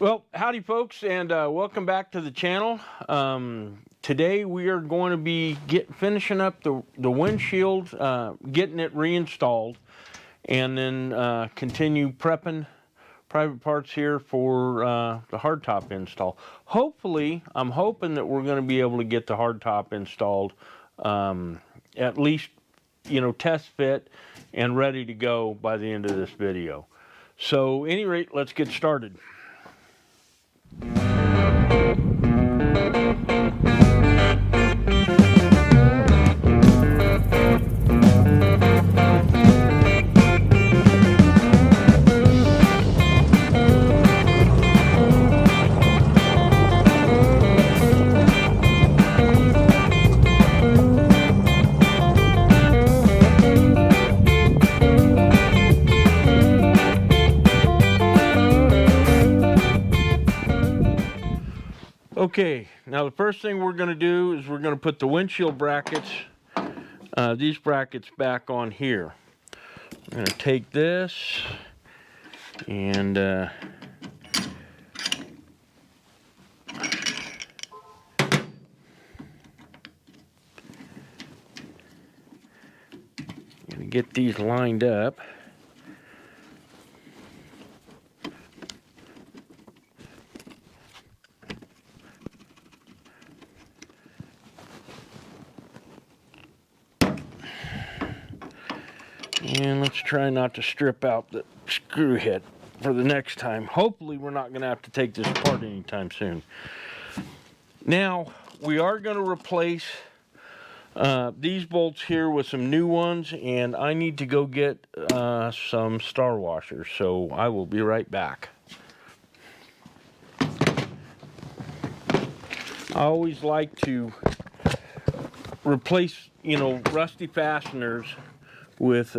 Well, howdy folks, and welcome back to the channel. Today we are going to be finishing up the windshield, getting it reinstalled, and then continue prepping private parts here for the hardtop install. Hopefully, I'm hoping that we're going to be able to get the hardtop installed, at least, test fit and ready to go by the end of this video. So, at any rate, let's get started. Okay, now the first thing we're going to do is we're going to put the windshield brackets, these brackets back on here. I'm going to take this and gonna get these lined up. And let's try not to strip out the screw head for the next time. Hopefully we're not going to have to take this apart anytime soon. Now, we are going to replace these bolts here with some new ones, and I need to go get some star washers, so I will be right back. I always like to replace, rusty fasteners with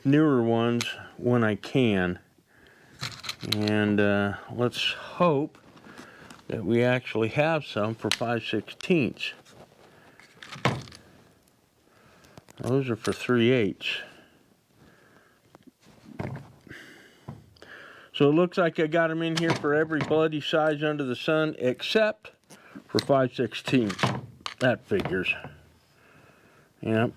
newer ones when I can, and let's hope that we actually have some for 5/16. Those are for 3/8. So it looks like I got them in here for every bloody size under the sun except for 5/16. That figures. Yep.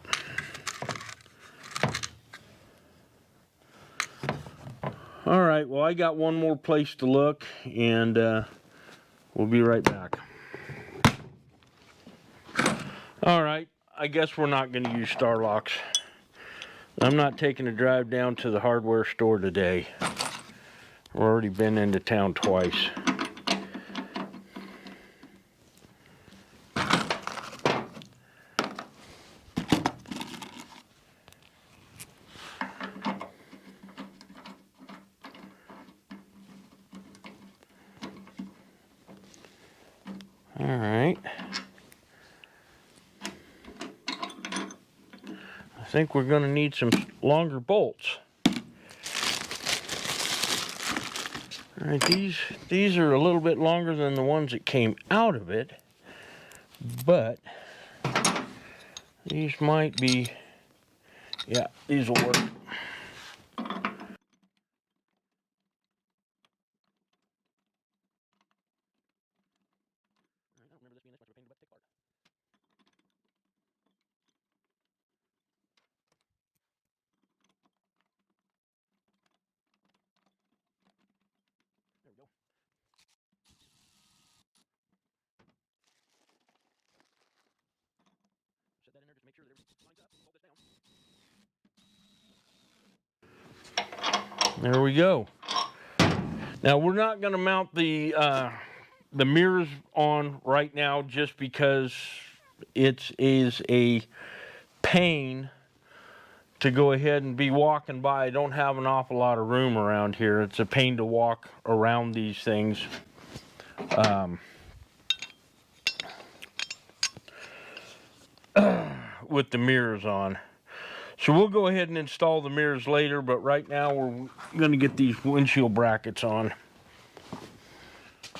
All right, well, I got one more place to look, and we'll be right back. All right, I guess we're not going to use star locks. I'm not taking a drive down to the hardware store today. We've already been into town twice. All right. I think we're going to need some longer bolts. All right, these are a little bit longer than the ones that came out of it, but these might be, yeah, these will work. There we go. Set that in there just to make sure that everything lines up. Hold this down. There we go. Now we're not going to mount the mirrors on right now just because it is a pain to go ahead and be walking by. I don't have an awful lot of room around here. It's a pain to walk around these things. With the mirrors on. So we'll go ahead and install the mirrors later, but right now we're going to get these windshield brackets on.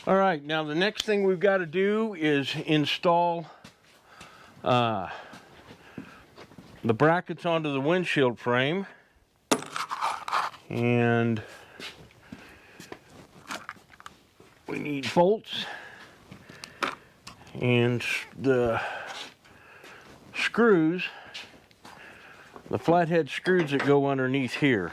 All right, now the next thing we've got to do is install the brackets onto the windshield frame. And we need bolts and the screws, the flathead screws that go underneath here.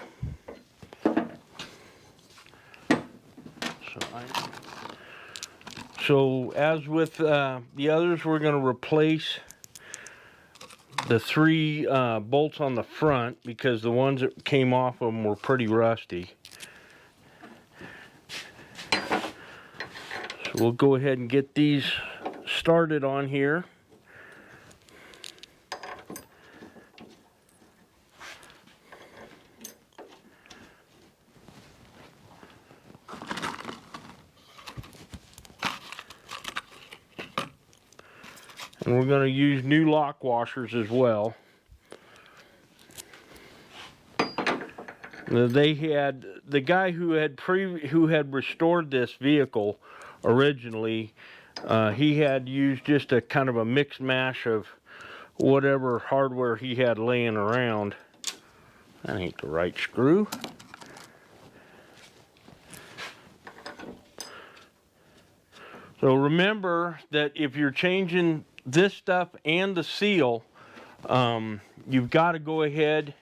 So as with the others, we're going to replace the 3 bolts on the front because the ones that came off of them were pretty rusty. So we'll go ahead and get these started on here. And we're going to use new lock washers as well. They had the guy who had restored this vehicle originally. He had used just a kind of a mixed mash of whatever hardware he had laying around. That ain't the right screw. So remember that if you're changing this stuff and the seal, you've got to go ahead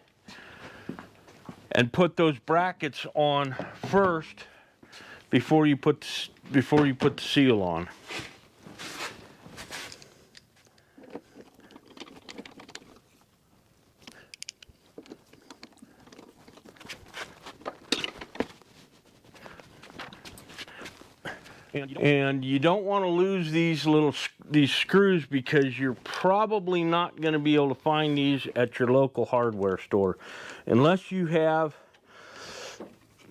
and put those brackets on first before you put the seal on. And you don't want to lose these screws because you're probably not going to be able to find these at your local hardware store unless you have,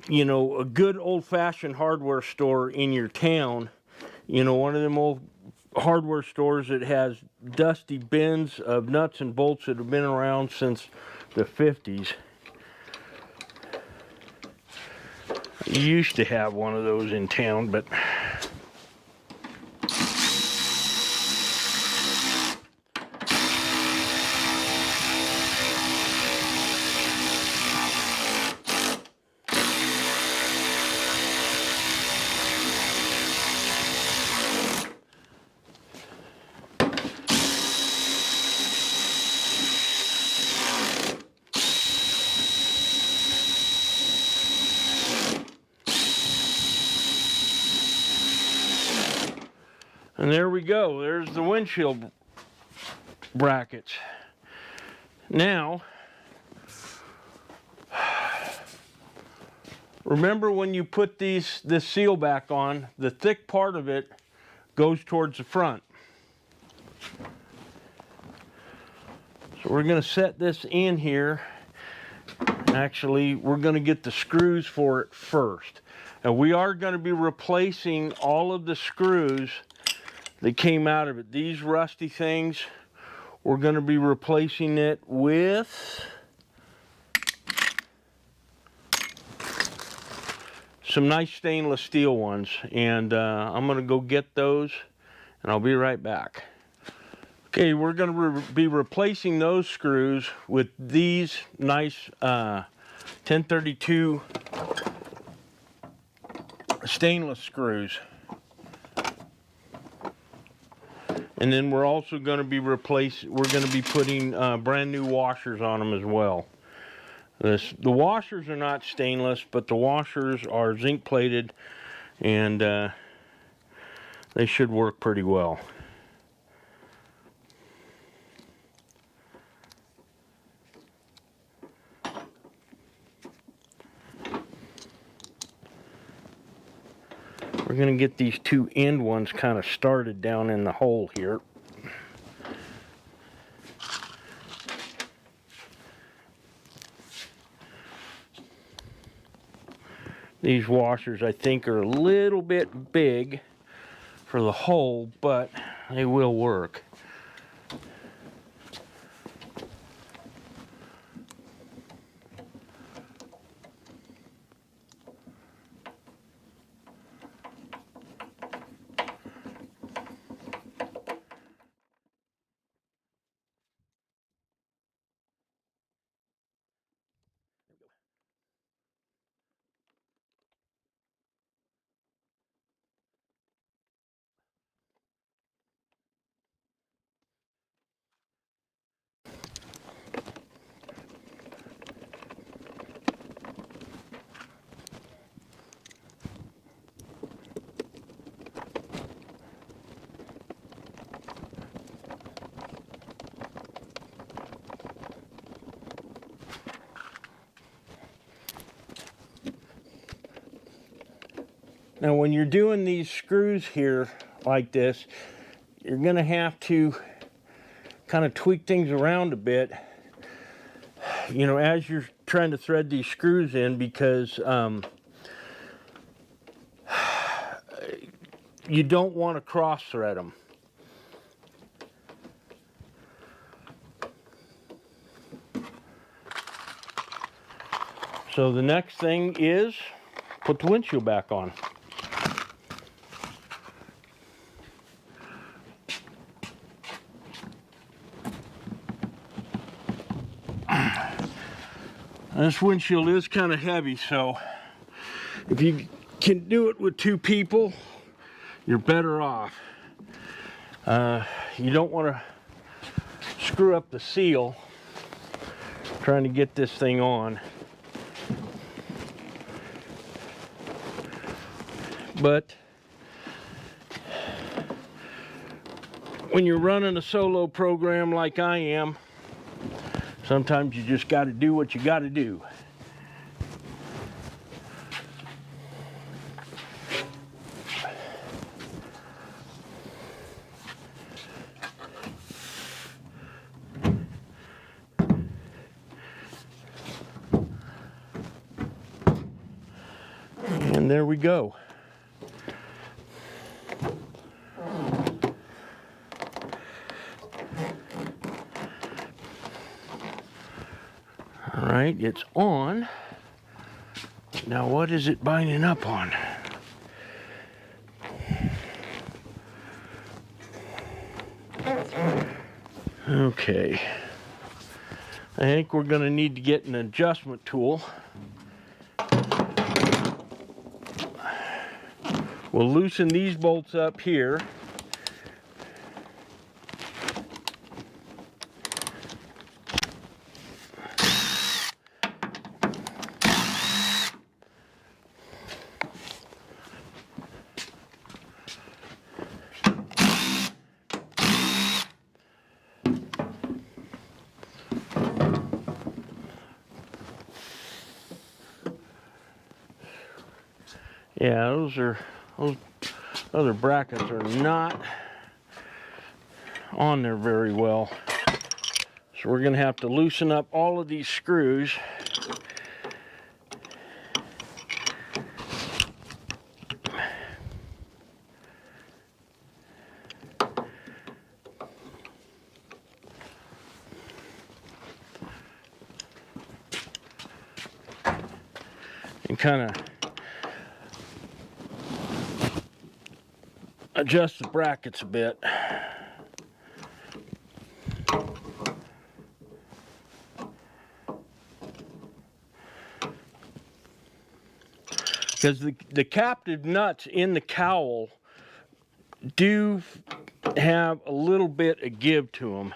you know, a good old-fashioned hardware store in your town. You know, one of them old hardware stores that has dusty bins of nuts and bolts that have been around since the 50s. I used to have one of those in town, but and there we go. There's the windshield brackets. Now, remember when you put this seal back on, the thick part of it goes towards the front. So we're going to set this in here. Actually, we're going to get the screws for it first. And we are going to be replacing all of the screws that came out of it. These rusty things, we're going to be replacing it with some nice stainless steel ones. And I'm going to go get those and I'll be right back. Okay, we're going to be replacing those screws with these nice 1032 stainless screws. And then we're also going to be putting brand new washers on them as well. The washers are not stainless, but the washers are zinc plated, and they should work pretty well. We're going to get these 2 end ones kind of started down in the hole here. These washers, I think, are a little bit big for the hole, but they will work. Now when you're doing these screws here like this, you're going to have to kind of tweak things around a bit, you know, as you're trying to thread these screws in, because you don't want to cross thread them. So the next thing is put the windshield back on. This windshield is kind of heavy, so if you can do it with 2 people, you're better off. You don't want to screw up the seal trying to get this thing on. But when you're running a solo program like I am, sometimes you just got to do what you got to do. And there we go. All right, it's on. Now what is it binding up on? Okay. I think we're going to need to get an adjustment tool. We'll loosen these bolts up here. Yeah, those other brackets are not on there very well. So we're going to have to loosen up all of these screws. And kind of adjust the brackets a bit. Because the captive nuts in the cowl do have a little bit of give to them.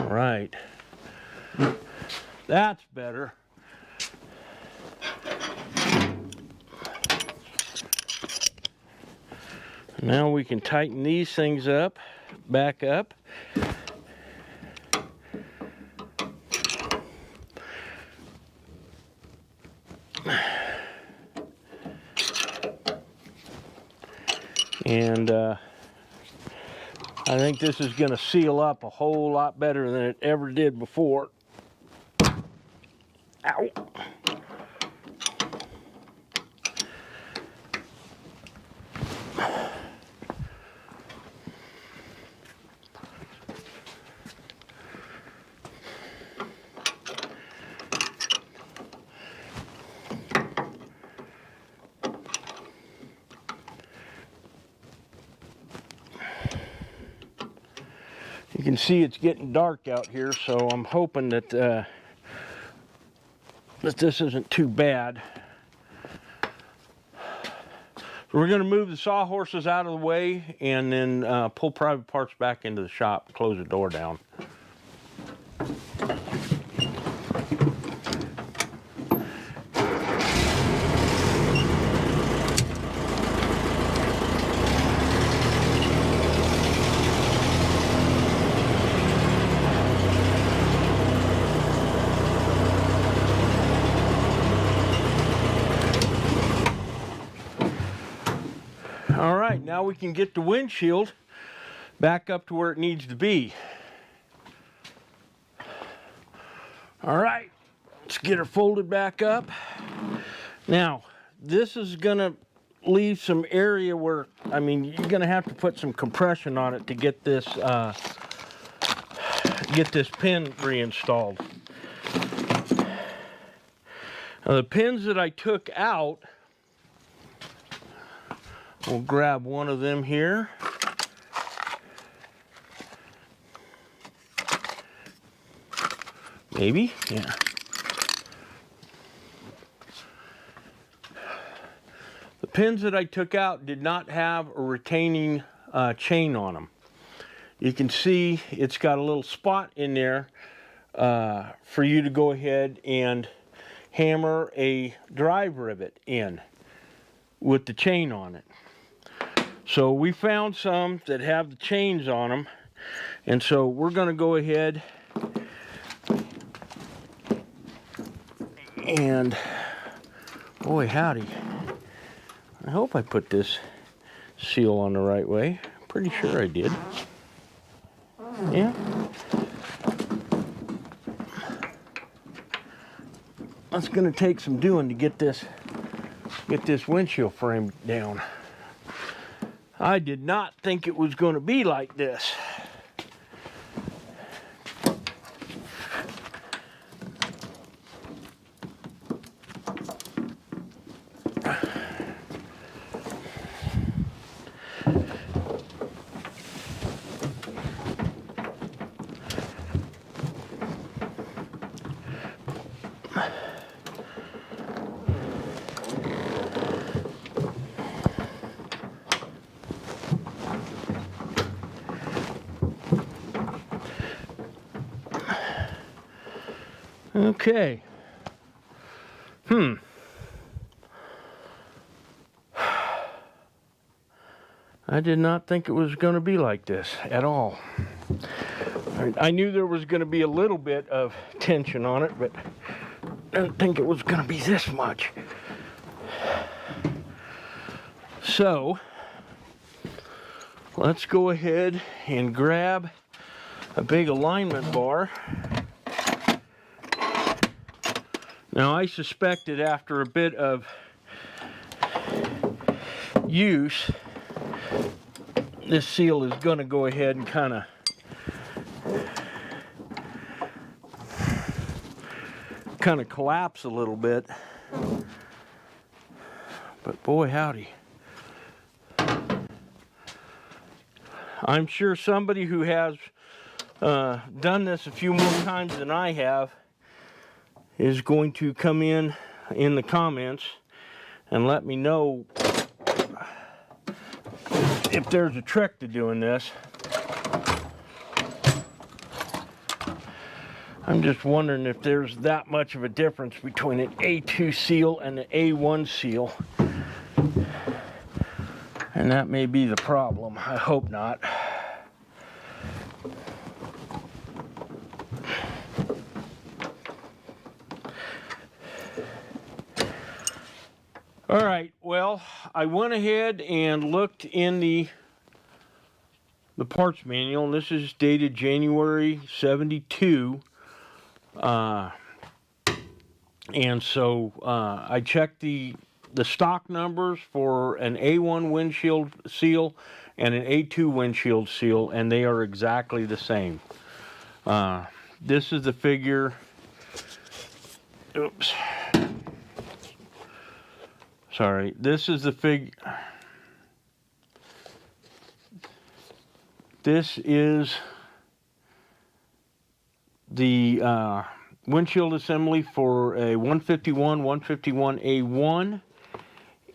Right. That's better. Now we can tighten these things up, back up. And I think this is going to seal up a whole lot better than it ever did before. Ow! You can see it's getting dark out here, so I'm hoping that that this isn't too bad. So we're going to move the sawhorses out of the way and then pull private parts back into the shop, close the door down. All right, now we can get the windshield back up to where it needs to be. All right, let's get her folded back up. Now, this is gonna leave some area where, I mean, you're gonna have to put some compression on it to get this pin reinstalled. Now, the pins that I took out, we'll grab one of them here. Maybe, yeah. The pins that I took out did not have a retaining chain on them. You can see it's got a little spot in there for you to go ahead and hammer a drive rivet in with the chain on it. So we found some that have the chains on them, and so we're going to go ahead and, boy howdy, I hope I put this seal on the right way. Pretty sure I did. Yeah. That's going to take some doing to get this windshield frame down. I did not think it was going to be like this. Okay. I did not think it was going to be like this at all. I knew there was going to be a little bit of tension on it, but I didn't think it was going to be this much. So, let's go ahead and grab a big alignment bar. Now, I suspected after a bit of use, this seal is going to go ahead and kind of collapse a little bit. But boy howdy. I'm sure somebody who has done this a few more times than I have is going to come in the comments and let me know if there's a trick to doing this. I'm just wondering if there's that much of a difference between an A2 seal and an A1 seal. And that may be the problem. I hope not. All right, well, I went ahead and looked in the parts manual, and this is dated January 72. And so I checked the stock numbers for an A1 windshield seal and an A2 windshield seal, and they are exactly the same. This is the figure. Oops. Sorry, this is the figure. This is the windshield assembly for a 151, 151A1,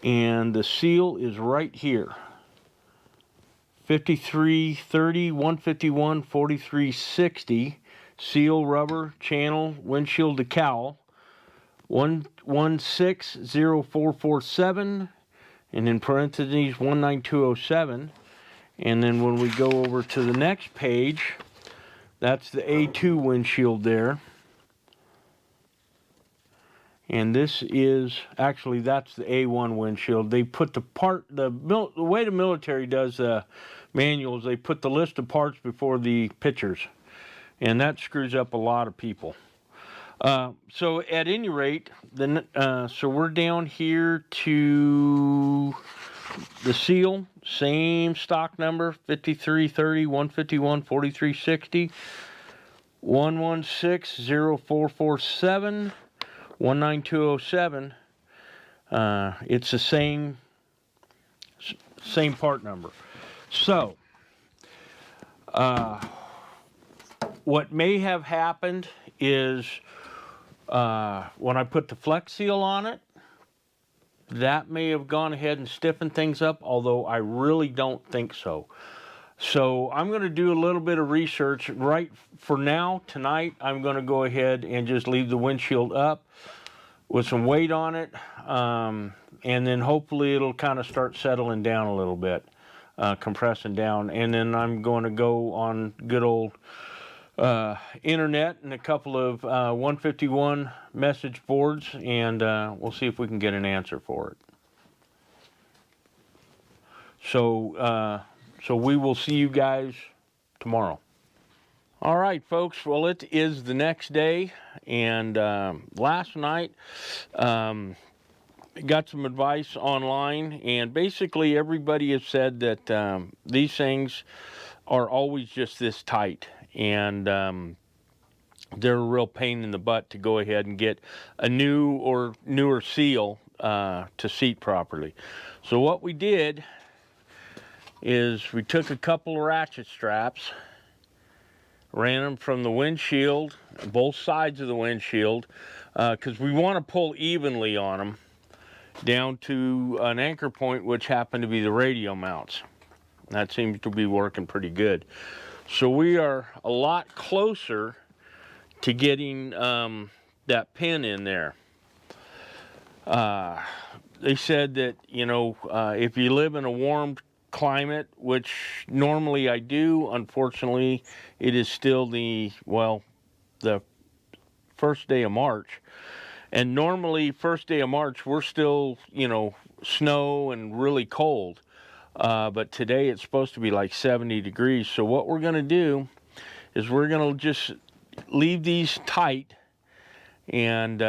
and the seal is right here. 5330, 151, 4360, seal rubber channel windshield decal, 1160447, and in parentheses 19207. And then when we go over to the next page, that's the A2 windshield there. And this is, actually that's the A1 windshield. They put the part, the way the military does manuals, they put the list of parts before the pictures. And that screws up a lot of people. So at any rate, so we're down here to the seal, same stock number, 5330, 151, 4360, 1160447, 19207. It's the same part number. So, what may have happened is when I put the Flex Seal on it, that may have gone ahead and stiffened things up, although I really don't think so. So I'm going to do a little bit of research. Right for now, tonight, I'm going to go ahead and just leave the windshield up with some weight on it, and then hopefully it'll kind of start settling down a little bit, compressing down. And then I'm going to go on good old internet and a couple of 151 message boards, and we'll see if we can get an answer for it. So we will see you guys tomorrow. All right, folks. Well, it is the next day, and last night got some advice online, and basically everybody has said that these things are always just this tight, and they're a real pain in the butt to go ahead and get a new or newer seal to seat properly. So what we did is we took a couple of ratchet straps, ran them from the windshield, both sides of the windshield, because we want to pull evenly on them down to an anchor point, which happened to be the radio mounts. That seems to be working pretty good. So we are a lot closer to getting that pin in there. They said that, you know, if you live in a warm climate, which normally I do, unfortunately, it is still the first day of March. And normally, first day of March, we're still, you know, snow and really cold. But today it's supposed to be like 70 degrees. So what we're going to do is we're going to just leave these tight and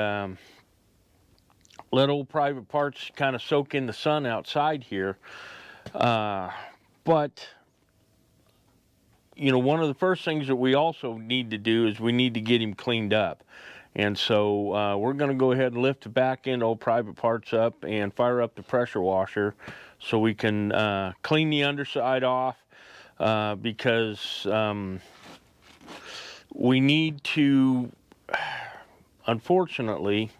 let old private parts kind of soak in the sun outside here. But, you know, one of the first things that we also need to do is we need to get him cleaned up. And so we're going to go ahead and lift the back end old private parts up and fire up the pressure washer so we can clean the underside off, because we need to, unfortunately,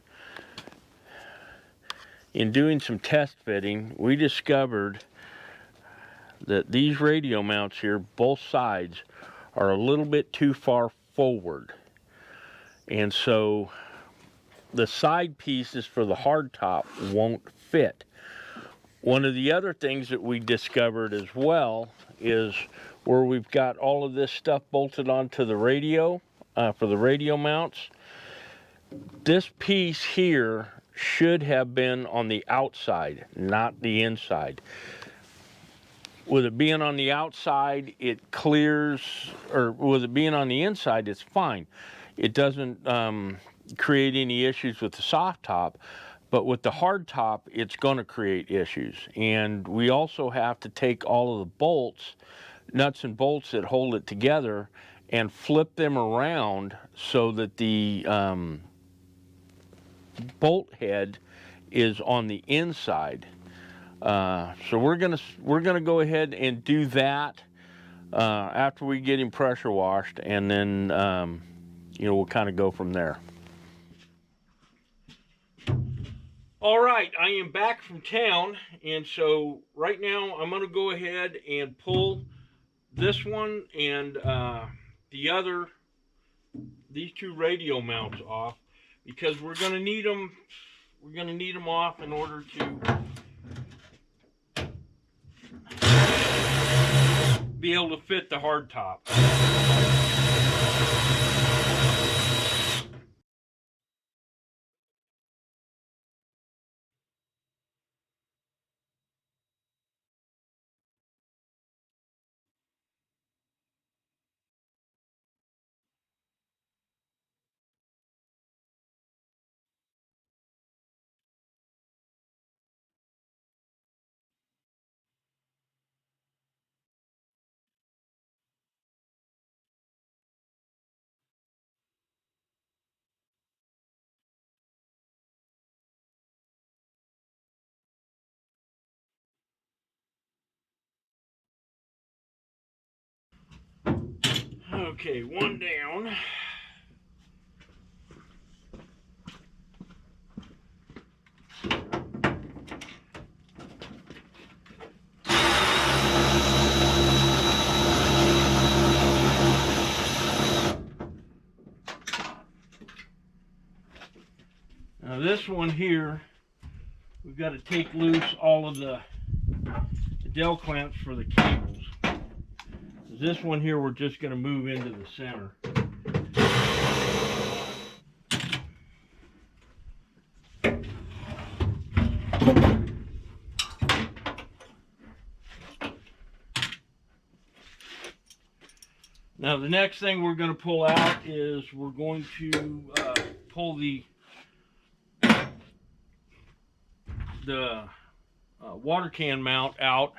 in doing some test fitting, we discovered that these radio mounts here, both sides, are a little bit too far forward. And so the side pieces for the hardtop won't fit. One of the other things that we discovered as well is where we've got all of this stuff bolted onto the radio, for the radio mounts. This piece here should have been on the outside, not the inside. With it being on the outside, it clears, or with it being on the inside, it's fine. It doesn't create any issues with the soft top, but with the hard top, it's going to create issues. And we also have to take all of the bolts, nuts and bolts that hold it together, and flip them around so that the bolt head is on the inside. So we're gonna go ahead and do that after we get him pressure washed, and then you know, we'll kind of go from there. All right, I am back from town, and so right now I'm going to go ahead and pull this one and the other, these two radio mounts off, because we're going to need them. We're going to need them off in order to be able to fit the hardtop. Okay, one down. Now this one here, we've got to take loose all of the dell clamps for the cables. This one here, we're just going to move into the center. Now the next thing we're going to pull out is we're going to pull the water can mount out,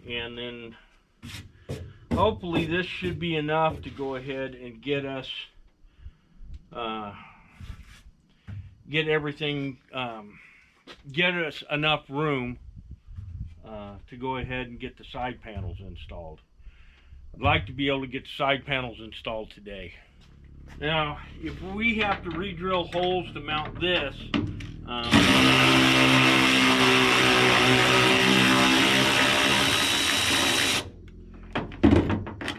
and then hopefully this should be enough to go ahead and get us get everything, get us enough room to go ahead and get the side panels installed. I'd like to be able to get the side panels installed today. Now, if we have to re-drill holes to mount this,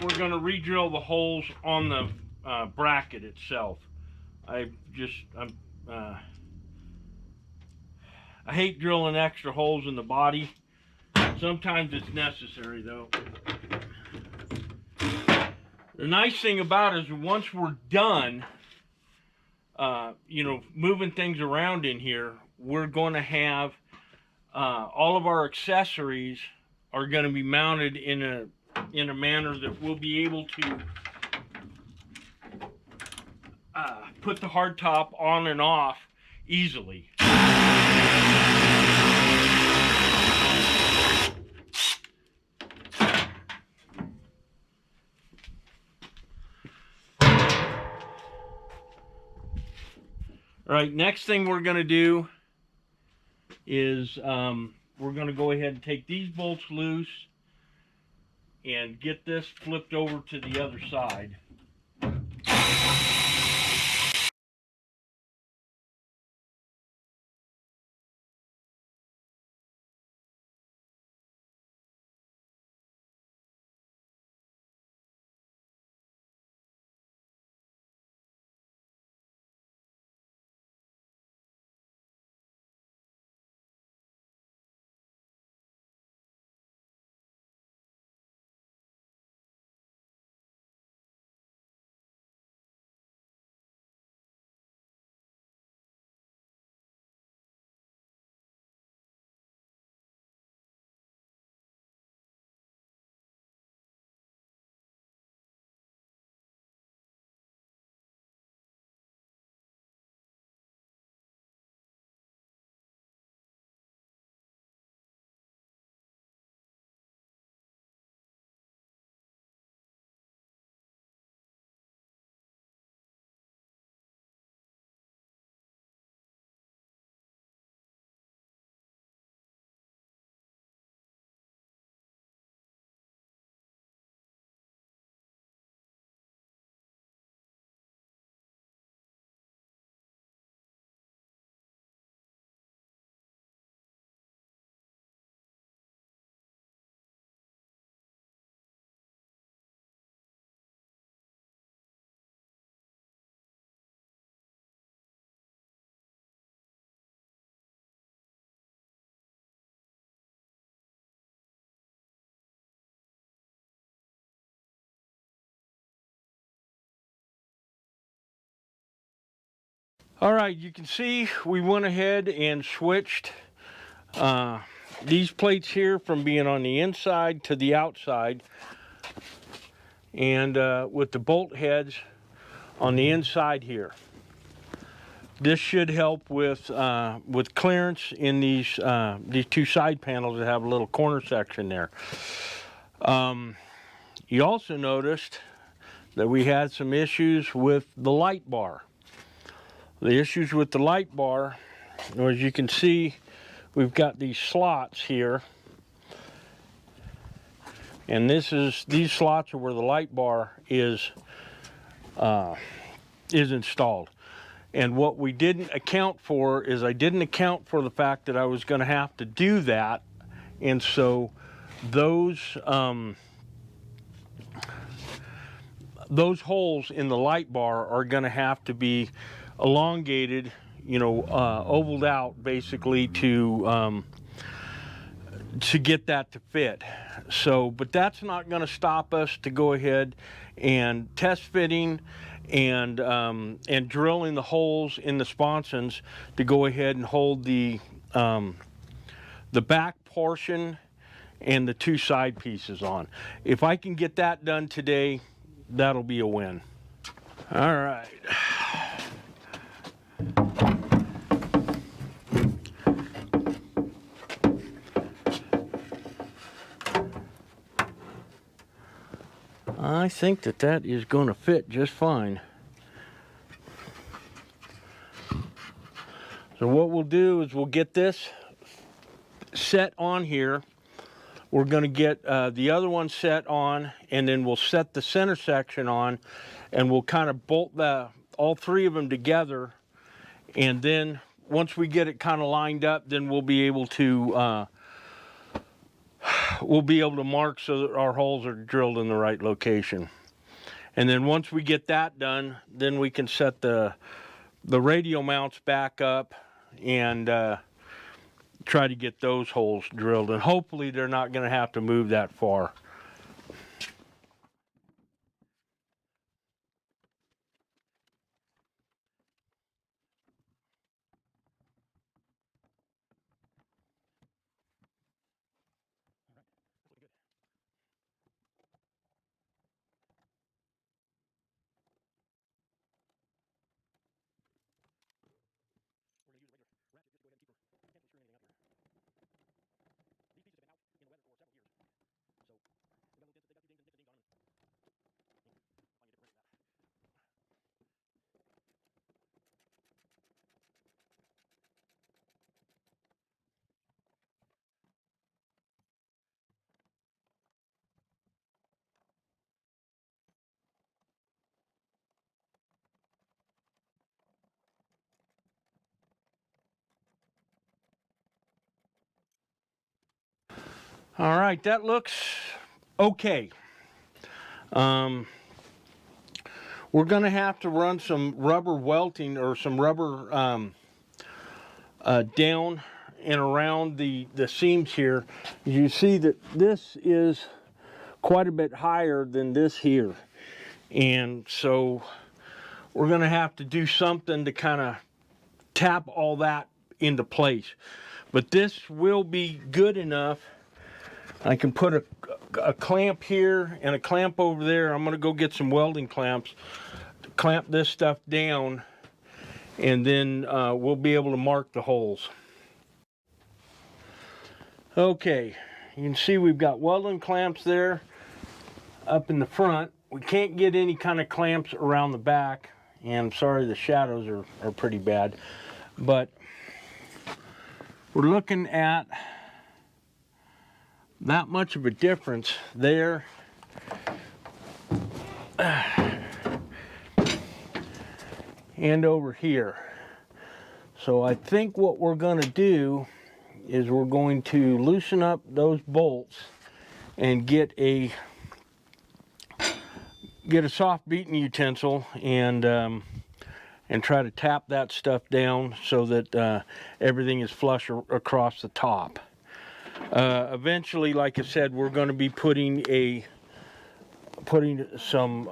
we're going to re-drill the holes on the bracket itself. I hate drilling extra holes in the body. Sometimes it's necessary, though. The nice thing about it is once we're done, moving things around in here, we're going to have all of our accessories are going to be mounted in a manner that we'll be able to put the hardtop on and off easily. All right, next thing we're going to do is we're going to go ahead and take these bolts loose and get this flipped over to the other side. All right, you can see we went ahead and switched these plates here from being on the inside to the outside, and with the bolt heads on the inside here. This should help with clearance in these two side panels that have a little corner section there. You also noticed that we had some issues with the light bar. The issues with the light bar, as you can see, we've got these slots here, and these slots are where the light bar is installed. And what we didn't account for is I didn't account for the fact that I was going to have to do that, and so those holes in the light bar are going to have to be elongated, you know, ovaled out basically to get that to fit. So, but that's not going to stop us to go ahead and test fitting and drilling the holes in the sponsons to go ahead and hold the back portion and the two side pieces on. If I can get that done today, that'll be a win. All right. I think that is going to fit just fine. So what we'll do is we'll get this set on here. We're going to get the other one set on, and then we'll set the center section on, and we'll kind of bolt all three of them together. And then once we get it kind of lined up, then we'll be able to mark so that our holes are drilled in the right location. And then once we get that done, then we can set the radial mounts back up and try to get those holes drilled, and hopefully they're not going to have to move that far. All right, that looks okay. We're going to have to run some rubber welting or some rubber down and around the seams here. You see that this is quite a bit higher than this here, and so we're going to have to do something to kind of tap all that into place. But this will be good enough. I can put a clamp here and a clamp over there. I'm going to go get some welding clamps to clamp this stuff down, and then we'll be able to mark the holes. Okay, you can see we've got welding clamps there up in the front. We can't get any kind of clamps around the back, and I'm sorry the shadows are pretty bad, but we're looking at not much of a difference there and over here. So I think what we're going to do is we're going to loosen up those bolts and get a soft beating utensil and try to tap that stuff down so that everything is flush across the top. Eventually, like I said, we're going to be putting some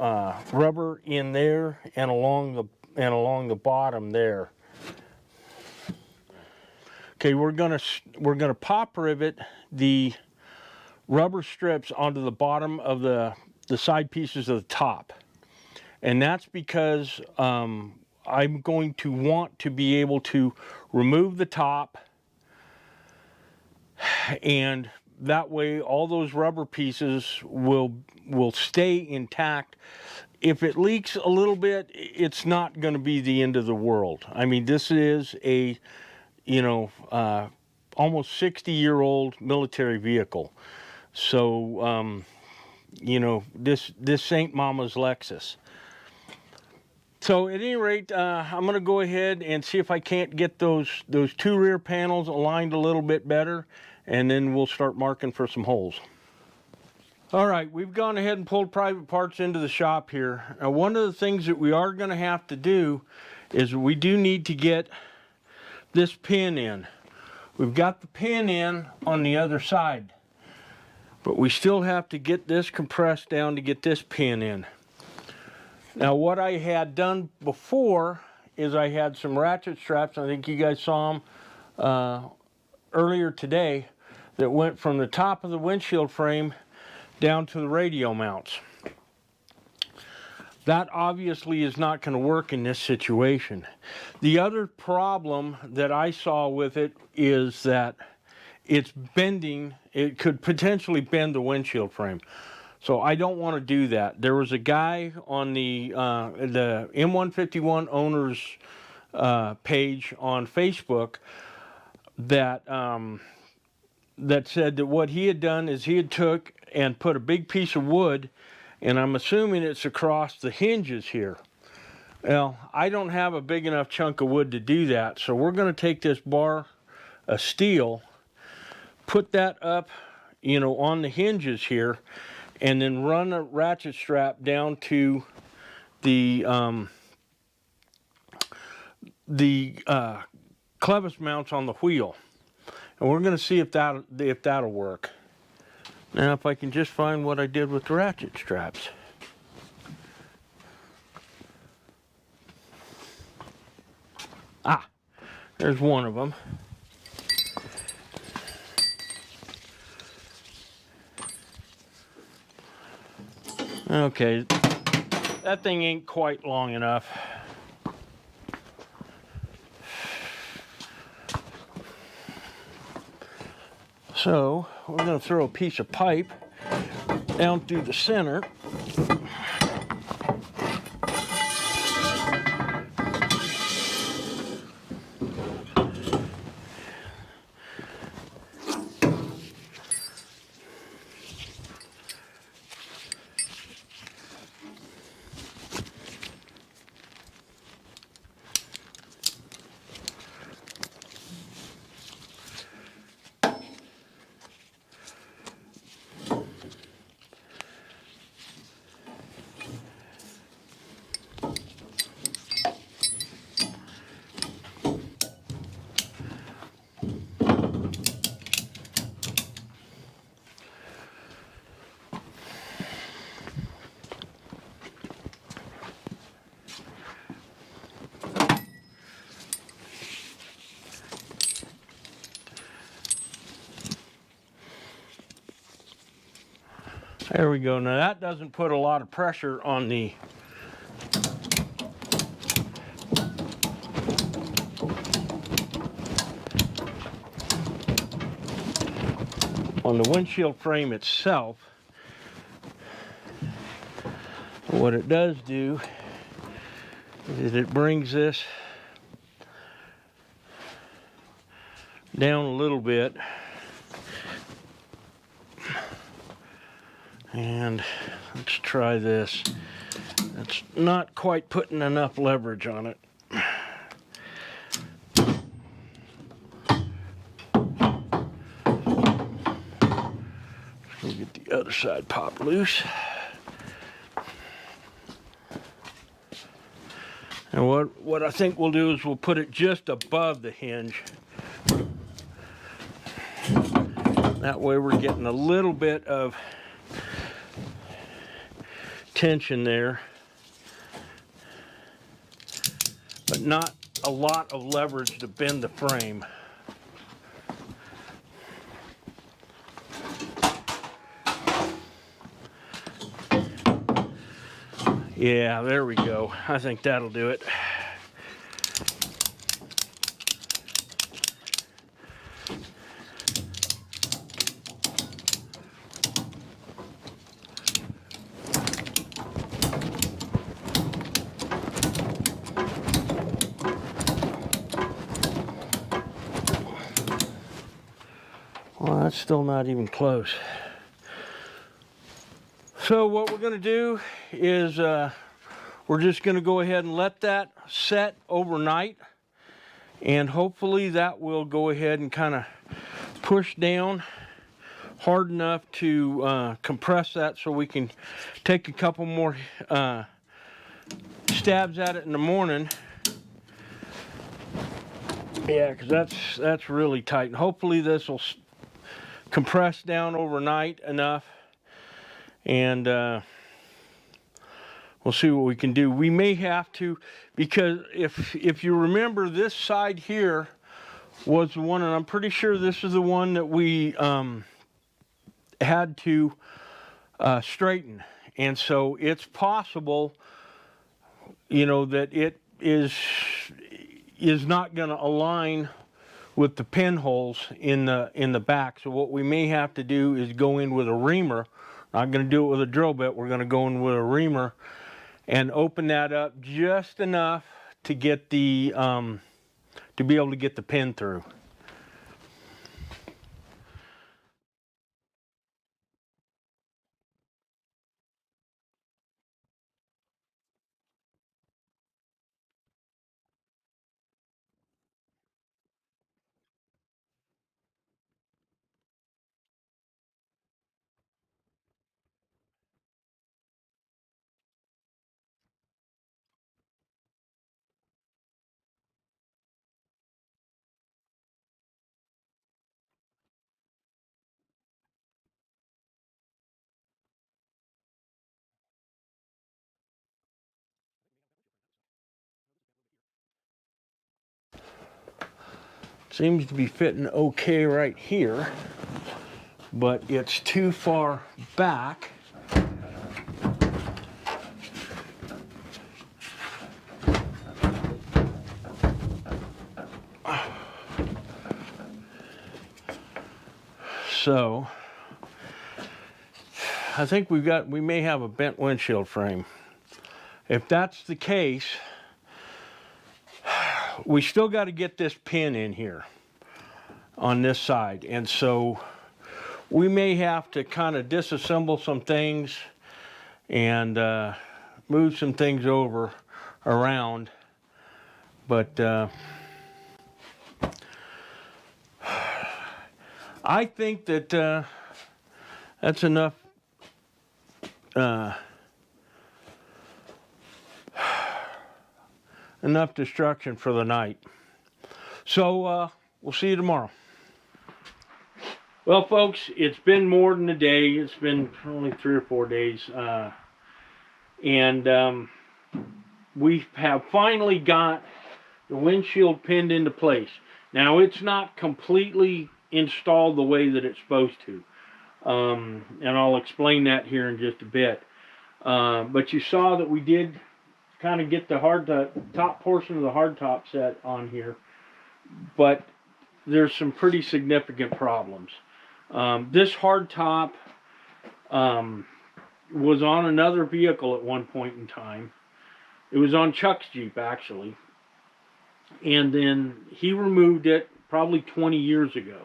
rubber in there and along the bottom there. Okay, we're gonna pop rivet the rubber strips onto the bottom of the side pieces of the top. And that's because I'm going to want to be able to remove the top, and that way all those rubber pieces will stay intact. If it leaks a little bit, it's not going to be the end of the world. I mean, this is a, you know, almost 60-year-old military vehicle. So, you know, this ain't Mama's Lexus. So at any rate, I'm going to go ahead and see if I can't get those two rear panels aligned a little bit better, and then we'll start marking for some holes. All right, we've gone ahead and pulled private parts into the shop here. Now, one of the things that we are going to have to do is we do need to get this pin in. We've got the pin in on the other side, but we still have to get this compressed down to get this pin in. Now, what I had done before is I had some ratchet straps, I think you guys saw them earlier today, that went from the top of the windshield frame down to the radio mounts. That obviously is not going to work in this situation. The other problem that I saw with it is that it's bending. It could potentially bend the windshield frame. So I don't want to do that. There was a guy on the M151 owners page on Facebook that that said that what he had done is he had took and put a big piece of wood, and I'm assuming it's across the hinges here. Well, I don't have a big enough chunk of wood to do that, so we're going to take this bar of steel, put that up, you know, on the hinges here, and then run a ratchet strap down to the clevis mounts on the wheel, and we're going to see if that'll work. Now, if I can just find what I did with the ratchet straps. Ah, there's one of them. Okay, that thing ain't quite long enough. So we're going to throw a piece of pipe down through the center. There we go. Now that doesn't put a lot of pressure on the windshield frame itself. What it does do is it brings this down a little bit. And let's try this. It's not quite putting enough leverage on it. We'll get the other side popped loose. And what I think we'll do is we'll put it just above the hinge. That way we're getting a little bit of tension there, but not a lot of leverage to bend the frame. Yeah, there we go. I think that'll do it. Well, that's still not even close. So what we're going to do is we're just going to go ahead and let that set overnight, and hopefully that will go ahead and kind of push down hard enough to compress that so we can take a couple more stabs at it in the morning. Yeah, because that's really tight, and hopefully this will compress down overnight enough, and we'll see what we can do. We may have to, because if you remember, this side here was the one, and I'm pretty sure this is the one that we had to straighten. And so it's possible, you know, that it is not going to align with the pinholes in the back. So what we may have to do is go in with a reamer. Not going to do it with a drill bit. We're going to go in with a reamer and open that up just enough to get the to be able to get the pin through. Seems to be fitting okay right here, but it's too far back. So I think we may have a bent windshield frame. If that's the case, we still got to get this pin in here on this side, and so we may have to kind of disassemble some things and move some things over around, but I think that that's enough enough destruction for the night. So we'll see you tomorrow. Well, folks, it's been more than a day. It's been only 3 or 4 days, and we have finally got the windshield pinned into place. Now, it's not completely installed the way that it's supposed to, and I'll explain that here in just a bit. But you saw that we did kind of get the top portion of the hardtop set on here, but there's some pretty significant problems. This hardtop was on another vehicle at one point in time. It was on Chuck's Jeep, actually, and then he removed it probably 20 years ago.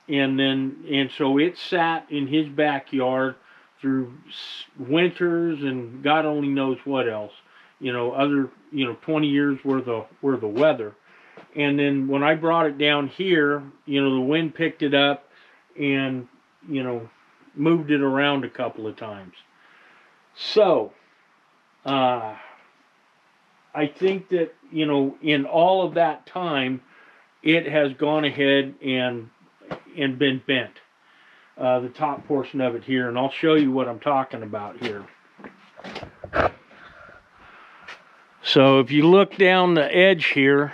And so it sat in his backyard through winters and God only knows what else, 20 years worth of weather. And then when I brought it down here, the wind picked it up and, moved it around a couple of times. So, I think that, in all of that time, it has gone ahead and been bent. The top portion of it here, and I'll show you what I'm talking about here. So if you look down the edge here,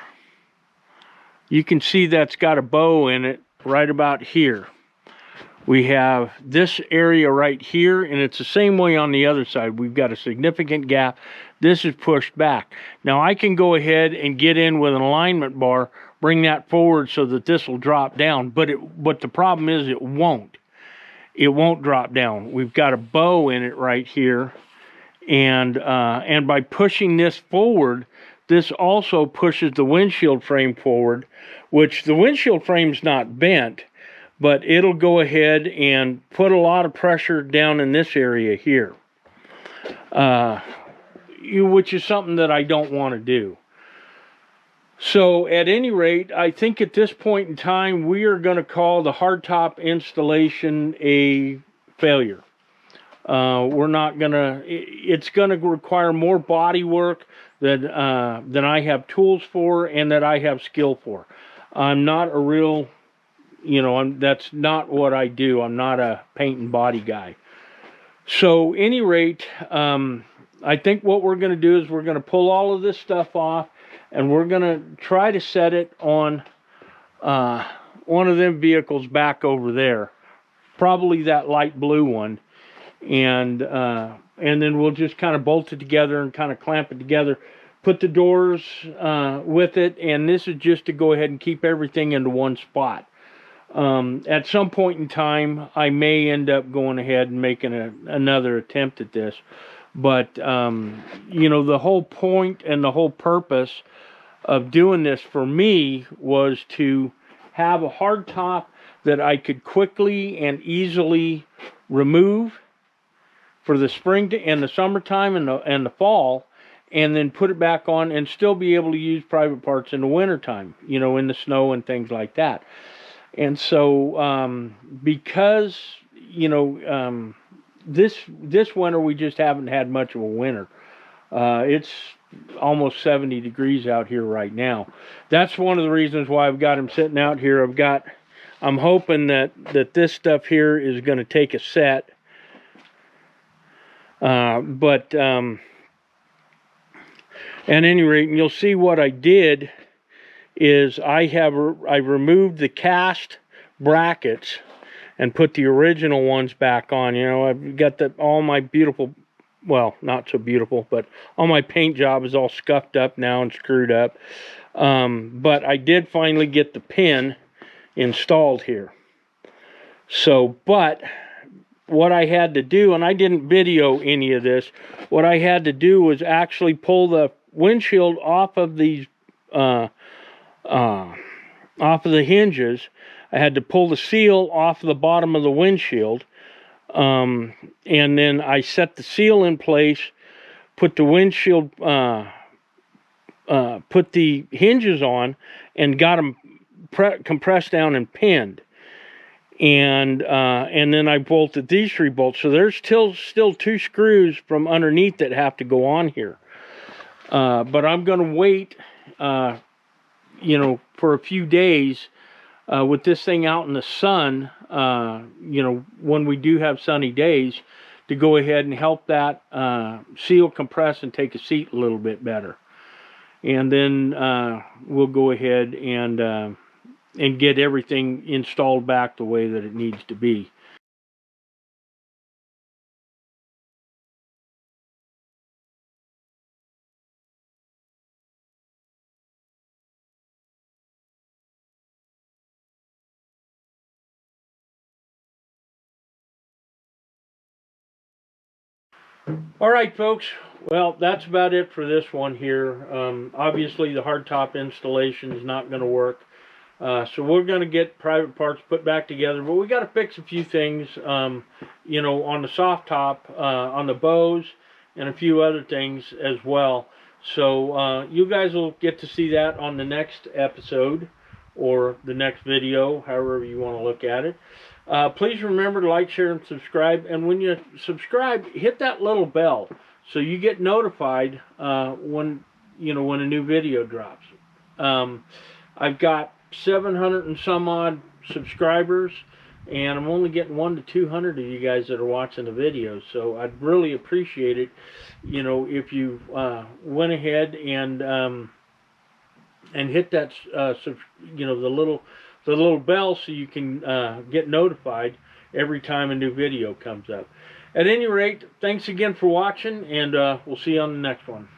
you can see that's got a bow in it right about here. We have this area right here, and it's the same way on the other side. We've got a significant gap. This is pushed back. Now I can go ahead and get in with an alignment bar, bring that forward so that this will drop down, but the problem is it won't. It won't drop down. We've got a bow in it right here, and by pushing this forward, this also pushes the windshield frame forward, which the windshield frame's not bent, but it'll go ahead and put a lot of pressure down in this area here, which is something that I don't want to do. So at any rate, I think at this point in time, we are going to call the hardtop installation a failure. We're not going to, it's going to require more body work than I have tools for and that I have skill for. I'm not a real, that's not what I do. I'm not a paint and body guy. So any rate, I think what we're going to do is we're going to pull all of this stuff off, and we're going to try to set it on one of them vehicles back over there, probably that light blue one, and then we'll just kind of bolt it together and kind of clamp it together, put the doors with it, and this is just to go ahead and keep everything into one spot. At some point in time, I may end up going ahead and making another attempt at this, but the whole point and the whole purpose of doing this for me was to have a hardtop that I could quickly and easily remove for the spring and the summertime and the fall, and then put it back on and still be able to use private parts in the wintertime, in the snow and things like that. And so because this winter we just haven't had much of a winter. It's almost 70 degrees out here right now. That's one of the reasons why I've got him sitting out here. I'm hoping that this stuff here is going to take a set. But at any rate, and you'll see what I did is I removed the cast brackets and put the original ones back on. I've got all my beautiful, well, not so beautiful, but all my paint job is all scuffed up now and screwed up. But I did finally get the pin installed here. So, but what I had to do, and I didn't video any of this, what I had to do was actually pull the windshield off of these, off of the hinges. I had to pull the seal off the bottom of the windshield. And then I set the seal in place, put the windshield, put the hinges on, and got them compressed down and pinned. And then I bolted these 3 bolts. So there's still 2 screws from underneath that have to go on here. But I'm going to wait, for a few days with this thing out in the sun, when we do have sunny days, to go ahead and help that seal compress and take a seat a little bit better. And then we'll go ahead and get everything installed back the way that it needs to be. All right, folks. Well, that's about it for this one here. Obviously, the hardtop installation is not going to work. So we're going to get private parts put back together. But we got to fix a few things, on the soft top, on the bows, and a few other things as well. So you guys will get to see that on the next episode or the next video, however you want to look at it. Please remember to like, share, and subscribe. And when you subscribe, hit that little bell so you get notified when a new video drops. I've got 700 and some odd subscribers, and I'm only getting 100 to 200 of you guys that are watching the videos. So I'd really appreciate it, if you went ahead and hit that the little bell so you can get notified every time a new video comes up. At any rate, thanks again for watching, and we'll see you on the next one.